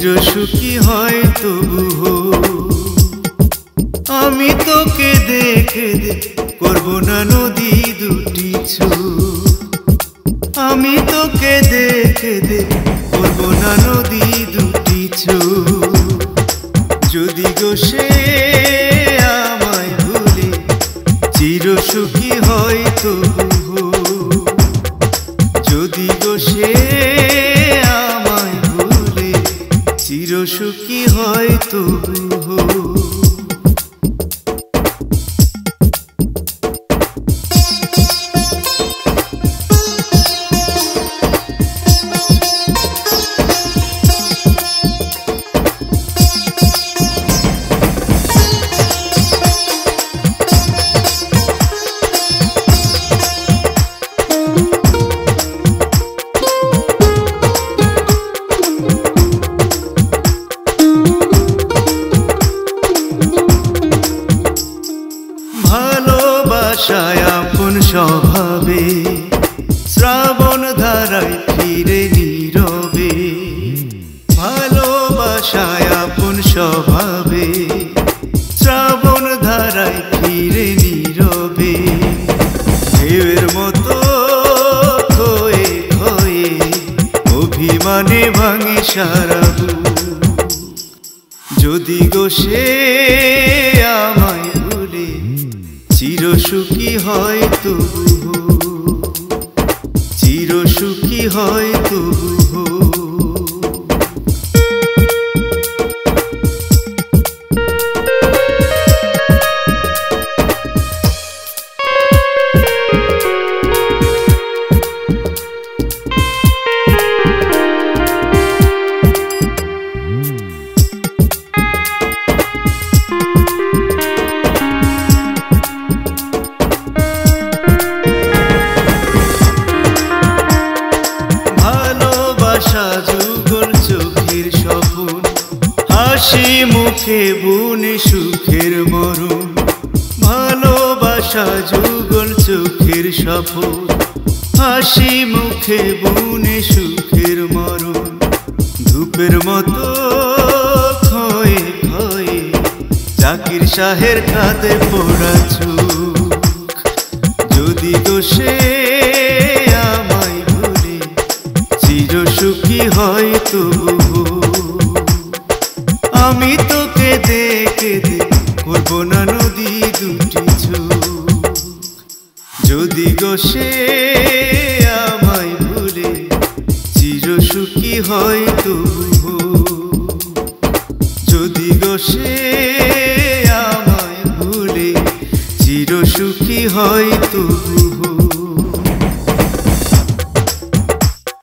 চিরসুখী হয় তবু আমি তোকে দেখে করব না নদী দুটি ছো আমি তোকে দেখে করব না নদী দুটি ছো যদি গো সে আমায় ভুলে চিরসুখী হয় তবু যদি গো সে আমায় ভুলে চিরসুখী হয় তবু ভালোবাসায় আপন স্বভাবে শ্রাবণ ধারায় ফিরে নীরবে ভালোবাসায় আপন স্বভাবে শ্রাবণ ধারায় ফিরে নীরবে ঢেউয়ের মতো ক্ষয়ে ক্ষয়ে অভিমানে ভাঙে সারা যদি গো সে আমায় ভুলে চিরসুখী হয় তবু চিরসুখী হয় তবু যুগল চোখের স্বপন হাসি মুখে বুনে সুখের মরণ ভালোবাসা যুগল চোখের স্বপন হাসি মুখে বুনে সুখের মরণ ধূপের মতো ক্ষয়ে ক্ষয়ে জাকির শাহের কাঁধে পড়া চোখ যদি গো সে আমায় ভুলে চিরসুখী হয় তবু আমি তোকে দেখে করব না নদী দুটি চোখ যদি গো সে আমায় ভুলে চিরসুখী হয় তবু যদি গো সে আমায় ভুলে চিরসুখী হয় তবু